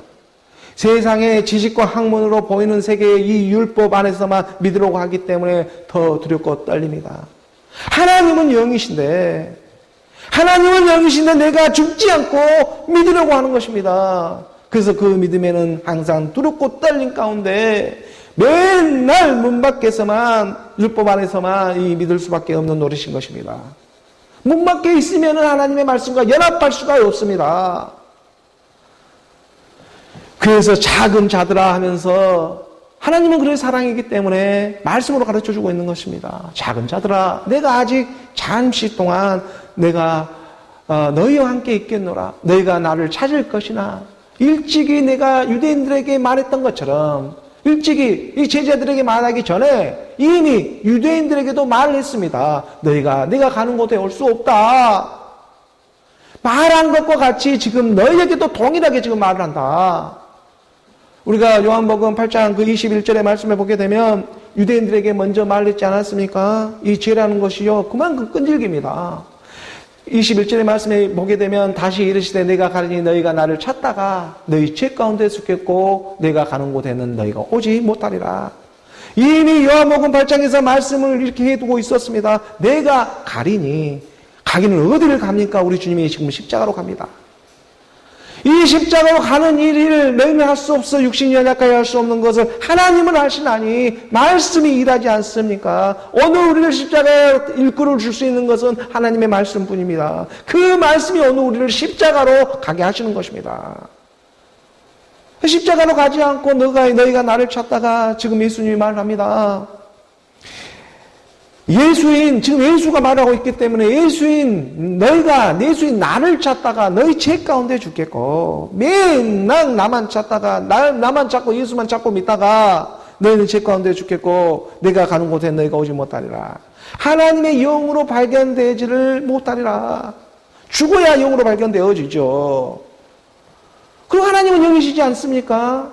세상의 지식과 학문으로 보이는 세계의 이 율법 안에서만 믿으려고 하기 때문에 더 두렵고 떨립니다. 하나님은 영이신데 내가 죽지 않고 믿으려고 하는 것입니다. 그래서 그 믿음에는 항상 두렵고 떨림 가운데 맨날 문 밖에서만, 율법 안에서만 이 믿을 수밖에 없는 노릇인 것입니다. 문 밖에 있으면 하나님의 말씀과 연합할 수가 없습니다. 그래서 작은 자들아 하면서 하나님은 그의 사랑이기 때문에 말씀으로 가르쳐주고 있는 것입니다. 작은 자들아, 내가 아직 잠시 동안 내가 너희와 함께 있겠노라. 너희가 나를 찾을 것이나, 일찍이 내가 유대인들에게 말했던 것처럼 일찍이 이 제자들에게 말하기 전에 이미 유대인들에게도 말을 했습니다. 너희가 내가 가는 곳에 올 수 없다. 말한 것과 같이 지금 너희에게도 동일하게 지금 말을 한다. 우리가 요한복음 8장 그 21절의 말씀을 보게 되면 유대인들에게 먼저 말했지 않았습니까? 이 죄라는 것이요 그만큼 끈질깁니다. 21절의 말씀에 보게 되면 다시 이르시되 내가 가리니 너희가 나를 찾다가 너희 죄 가운데 죽겠고 내가 가는 곳에는 너희가 오지 못하리라. 이미 요한복음 8장에서 말씀을 이렇게 해두고 있었습니다. 내가 가리니, 가기는 어디를 갑니까? 우리 주님이 지금 십자가로 갑니다. 이 십자가로 가는 일을 너희는 할 수 없어. 육신이 연약하여 할 수 없는 것을 하나님은 하시나니 말씀이 일하지 않습니까? 오늘 우리를 십자가에 일꾼을 줄 수 있는 것은 하나님의 말씀뿐입니다. 그 말씀이 오늘 우리를 십자가로 가게 하시는 것입니다. 십자가로 가지 않고 너희가 나를 찾다가 지금 예수님이 말합니다. 지금 예수가 말하고 있기 때문에 예수인 나를 찾다가 너희 죄 가운데 죽겠고, 맨날 나만 찾다가, 나만 찾고 예수만 찾고 믿다가 너희는 죄 가운데 죽겠고, 내가 가는 곳에 너희가 오지 못하리라. 하나님의 영으로 발견되지를 못하리라. 죽어야 영으로 발견되어지죠. 그리고 하나님은 영이시지 않습니까?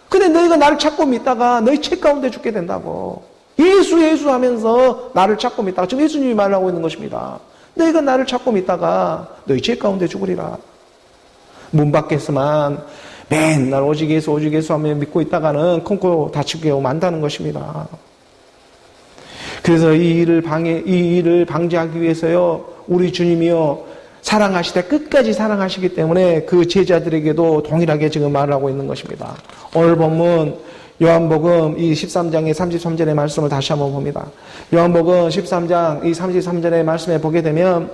근데 너희가 나를 찾고 믿다가 너희 죄 가운데 죽게 된다고. 예수 하면서 나를 찾고 믿다가, 지금 예수님이 말하고 있는 것입니다. 너희가 나를 찾고 믿다가 너희 죄 가운데 죽으리라. 문 밖에서만 맨날 오직 예수 하며 믿고 있다가는 콩고 다치게 만다는 것입니다. 그래서 이 일을 방지하기 위해서요, 우리 주님이요, 사랑하시되 끝까지 사랑하시기 때문에 그 제자들에게도 동일하게 지금 말을 하고 있는 것입니다. 오늘 본문 요한복음 이 13장의 33절의 말씀을 다시 한번 봅니다. 요한복음 13장 이 33절의 말씀에 보게 되면,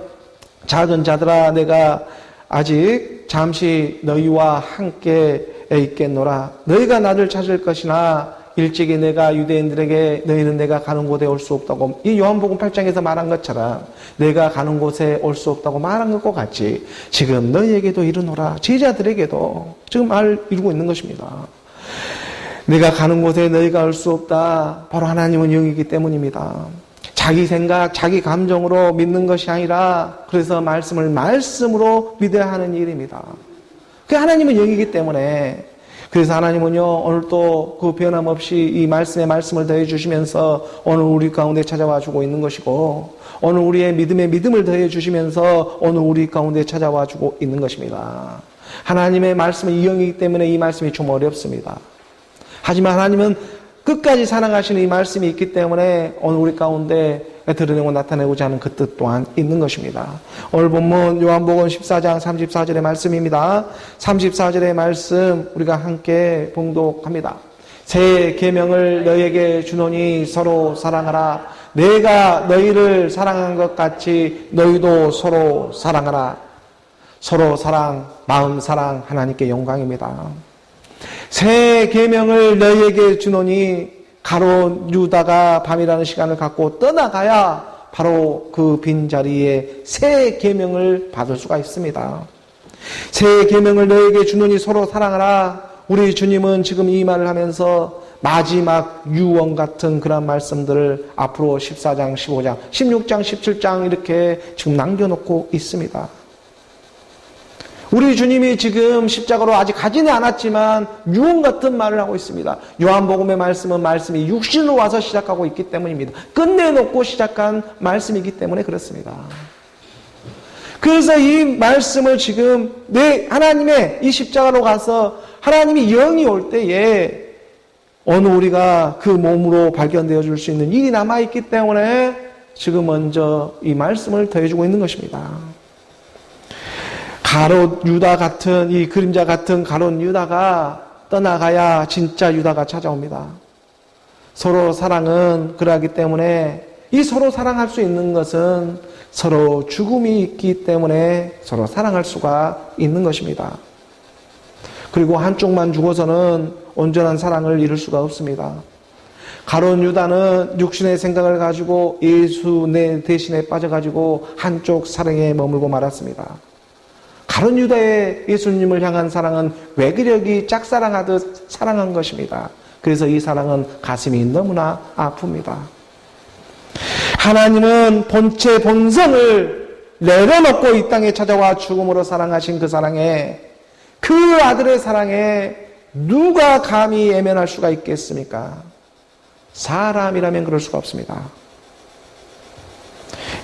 작은 자들아 내가 아직 잠시 너희와 함께 있겠노라. 너희가 나를 찾을 것이나 일찍이 내가 유대인들에게 너희는 내가 가는 곳에 올 수 없다고, 이 요한복음 8장에서 말한 것처럼 내가 가는 곳에 올 수 없다고 말한 것과 같이 지금 너희에게도 이르노라. 제자들에게도 지금 말 이루고 있는 것입니다. 내가 가는 곳에 너희가 올 수 없다. 바로 하나님은 영이기 때문입니다. 자기 생각, 자기 감정으로 믿는 것이 아니라, 그래서 말씀으로 믿어야 하는 일입니다. 그 하나님은 영이기 때문에, 그래서 하나님은요, 오늘 또 그 변함없이 이 말씀을 더해 주시면서 오늘 우리 가운데 찾아와 주고 있는 것이고, 오늘 우리의 믿음을 더해 주시면서 오늘 우리 가운데 찾아와 주고 있는 것입니다. 하나님의 말씀은 영이기 때문에 이 말씀이 좀 어렵습니다. 하지만 하나님은 끝까지 사랑하시는 이 말씀이 있기 때문에 오늘 우리 가운데 드러내고 나타내고자 하는 그 뜻 또한 있는 것입니다. 오늘 본문 요한복음 14장 34절의 말씀입니다. 34절의 말씀 우리가 함께 봉독합니다. 새 계명을 너희에게 주노니 서로 사랑하라. 내가 너희를 사랑한 것 같이 너희도 서로 사랑하라. 서로 사랑, 마음 사랑, 하나님께 영광입니다. 새 계명을 너희에게 주노니, 가룟 유다가 밤이라는 시간을 갖고 떠나가야 바로 그 빈자리에 새 계명을 받을 수가 있습니다. 새 계명을 너희에게 주노니 서로 사랑하라. 우리 주님은 지금 이 말을 하면서 마지막 유언 같은 그런 말씀들을 앞으로 14장, 15장, 16장, 17장 이렇게 지금 남겨놓고 있습니다. 우리 주님이 지금 십자가로 아직 가지는 않았지만 유언 같은 말을 하고 있습니다. 요한복음의 말씀이 육신으로 와서 시작하고 있기 때문입니다. 끝내놓고 시작한 말씀이기 때문에 그렇습니다. 그래서 이 말씀을 지금 하나님의 이 십자가로 가서 하나님이 영이 올 때에 오늘 우리가 그 몸으로 발견되어 줄 수 있는 일이 남아있기 때문에 지금 먼저 이 말씀을 더해주고 있는 것입니다. 가롯 유다 같은 이 그림자 같은 가롯 유다가 떠나가야 진짜 유다가 찾아옵니다. 서로 사랑은 그러하기 때문에 이 서로 사랑할 수 있는 것은 서로 죽음이 있기 때문에 서로 사랑할 수가 있는 것입니다. 그리고 한쪽만 죽어서는 온전한 사랑을 이룰 수가 없습니다. 가룟 유다는 육신의 생각을 가지고 예수 내 대신에 빠져가지고 한쪽 사랑에 머물고 말았습니다. 가룟 유다의 예수님을 향한 사랑은 외기력이 짝사랑하듯 사랑한 것입니다. 그래서 이 사랑은 가슴이 너무나 아픕니다. 하나님은 본체 본성을 내려놓고 이 땅에 찾아와 죽음으로 사랑하신 그 사랑에, 그 아들의 사랑에 누가 감히 예면할 수가 있겠습니까? 사람이라면 그럴 수가 없습니다.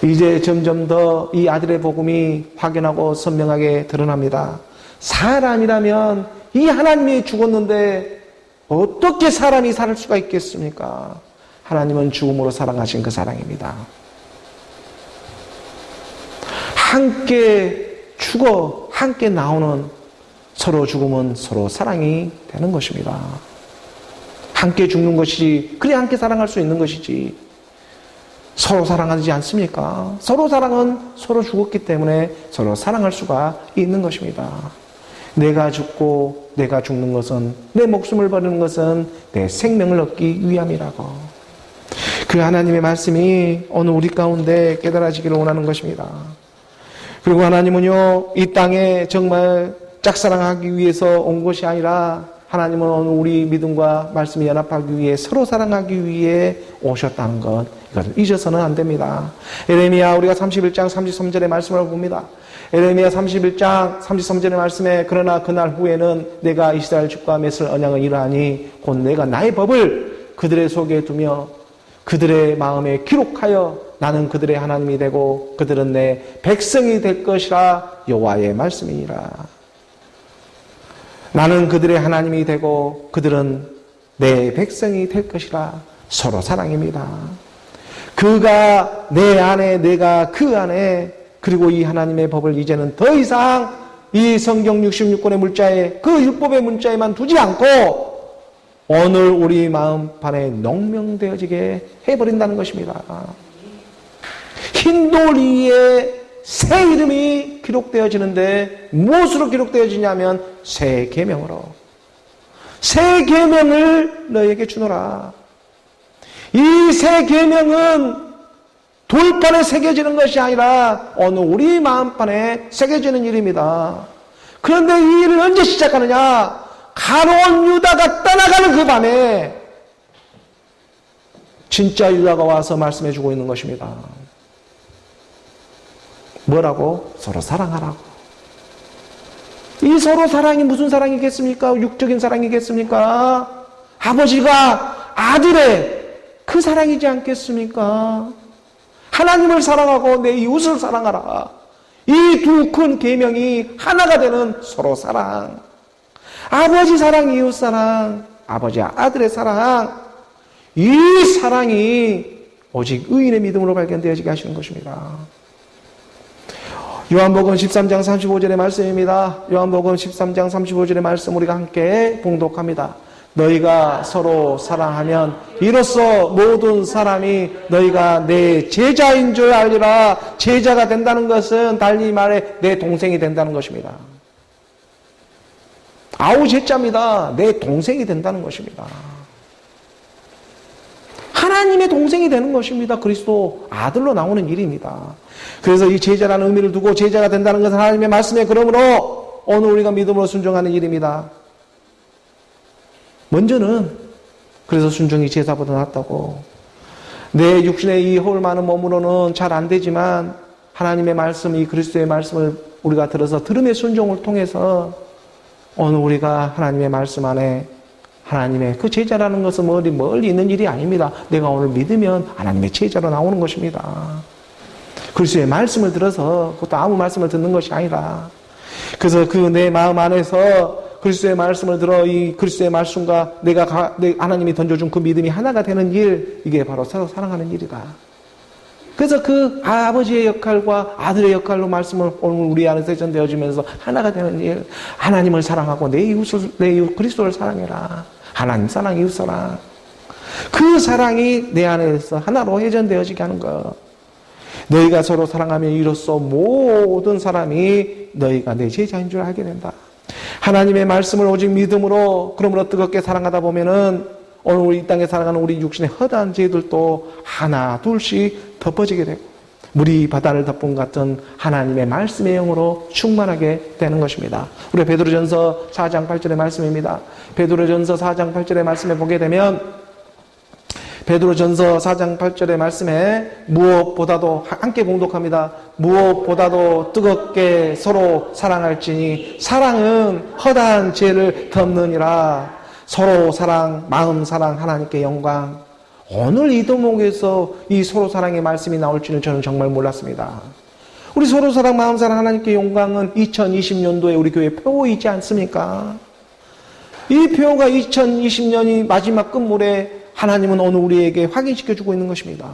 이제 점점 더 이 아들의 복음이 확연하고 선명하게 드러납니다. 사람이라면 이 하나님이 죽었는데 어떻게 사람이 살 수가 있겠습니까? 하나님은 죽음으로 사랑하신 그 사랑입니다. 함께 죽어 함께 나오는 서로 죽음은 서로 사랑이 되는 것입니다. 함께 죽는 것이지, 그래 함께 사랑할 수 있는 것이지. 서로 사랑하지 않습니까? 서로 사랑은 서로 죽었기 때문에 서로 사랑할 수가 있는 것입니다. 내가 죽고 내가 죽는 것은, 내 목숨을 버리는 것은 내 생명을 얻기 위함이라고. 그 하나님의 말씀이 오늘 우리 가운데 깨달아지기를 원하는 것입니다. 그리고 하나님은요, 이 땅에 정말 짝사랑하기 위해서 온 것이 아니라 하나님은 오늘 우리 믿음과 말씀이 연합하기 위해, 서로 사랑하기 위해 오셨다는 것, 이것을 잊어서는 안 됩니다. 에레미야 우리가 31장 33절의 말씀을 봅니다. 에레미야 31장 33절의 말씀에 그러나 그날 후에는 내가 이스라엘 집과 맺을 언약을 이러하니 곧 내가 나의 법을 그들의 속에 두며 그들의 마음에 기록하여 나는 그들의 하나님이 되고 그들은 내 백성이 될 것이라 여호와의 말씀이니라. 나는 그들의 하나님이 되고 그들은 내 백성이 될 것이라. 서로 사랑입니다. 그가 내 안에, 내가 그 안에, 그리고 이 하나님의 법을 이제는 더 이상 이 성경 66권의 문자에, 그 율법의 문자에만 두지 않고 오늘 우리 마음판에 농명되어지게 해버린다는 것입니다. 흰 돌 위에 새 이름이 기록되어지는데 무엇으로 기록되어지냐면 새 계명으로. 새 계명을 너에게 주노라. 이 새 계명은 돌판에 새겨지는 것이 아니라 오늘 우리 마음판에 새겨지는 일입니다. 그런데 이 일을 언제 시작하느냐? 가룟 유다가 떠나가는 그 밤에 진짜 유다가 와서 말씀해 주고 있는 것입니다. 뭐라고? 서로 사랑하라고. 이 서로 사랑이 무슨 사랑이겠습니까? 육적인 사랑이겠습니까? 아버지가 아들의 그 사랑이지 않겠습니까? 하나님을 사랑하고 내 이웃을 사랑하라. 이 두 큰 계명이 하나가 되는 서로 사랑. 아버지 사랑, 이웃 사랑, 아버지와 아들의 사랑. 이 사랑이 오직 의인의 믿음으로 발견되어지게 하시는 것입니다. 요한복음 13장 35절의 말씀입니다. 요한복음 13장 35절의 말씀 우리가 함께 봉독합니다. 너희가 서로 사랑하면 이로써 모든 사람이 너희가 내 제자인 줄 알리라. 제자가 된다는 것은 달리 말해 내 동생이 된다는 것입니다. 아우 제자입니다. 내 동생이 된다는 것입니다. 하나님의 동생이 되는 것입니다. 그리스도 아들로 나오는 일입니다. 그래서 이 제자라는 의미를 두고 제자가 된다는 것은 하나님의 말씀에 그러므로 오늘 우리가 믿음으로 순종하는 일입니다. 먼저는 그래서 순종이 제사보다 낫다고. 내 육신의 이 허울 많은 몸으로는 잘 안 되지만 하나님의 말씀, 이 그리스도의 말씀을 우리가 들어서 들음의 순종을 통해서 오늘 우리가 하나님의 말씀 안에 하나님의 그 제자라는 것은 멀리 있는 일이 아닙니다. 내가 오늘 믿으면 하나님의 제자로 나오는 것입니다. 그리스도의 말씀을 들어서, 그것도 아무 말씀을 듣는 것이 아니라, 그래서 그 내 마음 안에서 그리스도의 말씀을 들어 이 그리스도의 말씀과 내가 하나님이 던져준 그 믿음이 하나가 되는 일, 이게 바로 서로 사랑하는 일이다. 그래서 그 아버지의 역할과 아들의 역할로 말씀을 오늘 우리 안에서 전되어지면서 하나가 되는 일, 하나님을 사랑하고 내 이웃 그리스도를 사랑해라. 하나님 사랑, 이웃 사랑. 그 사랑이 내 안에서 하나로 회전되어지게 하는 것. 너희가 서로 사랑하면 이로써 모든 사람이 너희가 내 제자인 줄 알게 된다. 하나님의 말씀을 오직 믿음으로 그러므로 뜨겁게 사랑하다 보면은 오늘 우리 이 땅에 살아가는 우리 육신의 허다한 죄들도 하나 둘씩 덮어지게 되고 물이 바다를 덮은 같은 하나님의 말씀의 영으로 충만하게 되는 것입니다. 우리 베드로전서 4장 8절의 말씀입니다. 베드로전서 4장 8절의 말씀에 보게 되면 베드로전서 4장 8절의 말씀에 무엇보다도 함께 봉독합니다. 무엇보다도 뜨겁게 서로 사랑할지니 사랑은 허다한 죄를 덮느니라. 서로 사랑, 마음 사랑, 하나님께 영광. 오늘 이 대목에서 이 서로 사랑의 말씀이 나올 줄은 저는 정말 몰랐습니다. 우리 서로 사랑, 마음 사랑, 하나님께 영광은 2020년도에 우리 교회 표이지 않습니까? 이 표가 2020년이 마지막 끝물에 하나님은 오늘 우리에게 확인시켜주고 있는 것입니다.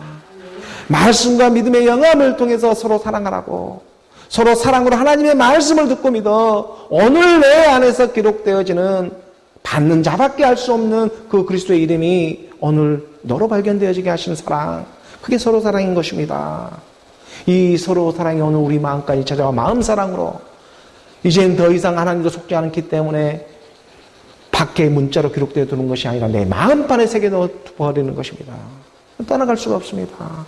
말씀과 믿음의 영함을 통해서 서로 사랑하라고, 서로 사랑으로 하나님의 말씀을 듣고 믿어 오늘 내 안에서 기록되어지는 받는 자밖에 알 수 없는 그 그리스도의 이름이 오늘 너로 발견되어지게 하시는 사랑, 그게 서로 사랑인 것입니다. 이 서로 사랑이 오늘 우리 마음까지 찾아와 마음 사랑으로 이젠 더 이상 하나님도 속지 않기 때문에 밖에 문자로 기록되어 두는 것이 아니라 내 마음판에 새겨넣어 버리는 것입니다. 떠나갈 수가 없습니다.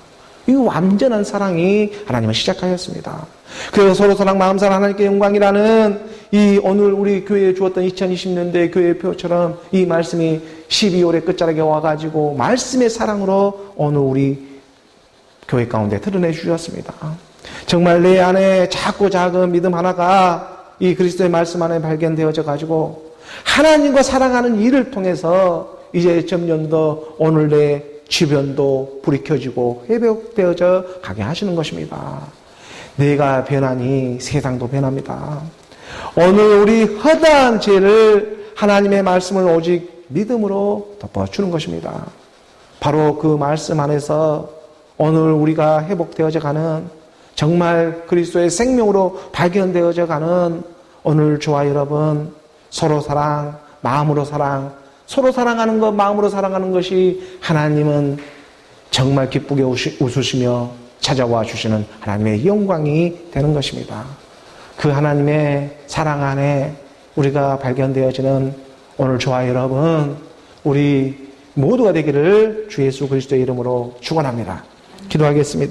이 완전한 사랑이 하나님은 시작하였습니다. 그래서 서로 사랑, 마음 사랑, 하나님께 영광이라는 이 오늘 우리 교회에 주었던 2020년대 교회의 표처럼 이 말씀이 12월의 끝자락에 와가지고 말씀의 사랑으로 오늘 우리 교회 가운데 드러내 주셨습니다. 정말 내 안에 작고 작은 믿음 하나가 이 그리스도의 말씀 안에 발견되어져 가지고 하나님과 사랑하는 일을 통해서 이제 점점 더 오늘 내 주변도 불이 켜지고 회복되어져 가게 하시는 것입니다. 내가 변하니 세상도 변합니다. 오늘 우리 허다한 죄를 하나님의 말씀을 오직 믿음으로 덮어주는 것입니다. 바로 그 말씀 안에서 오늘 우리가 회복되어져 가는 정말 그리스도의 생명으로 발견되어져 가는 오늘 저와 여러분 서로 사랑, 마음으로 사랑, 서로 사랑하는 것, 마음으로 사랑하는 것이 하나님은 정말 기쁘게 웃으시며 찾아와 주시는 하나님의 영광이 되는 것입니다. 그 하나님의 사랑 안에 우리가 발견되어지는 오늘 저와 여러분, 우리 모두가 되기를 주 예수 그리스도의 이름으로 축원합니다. 기도하겠습니다.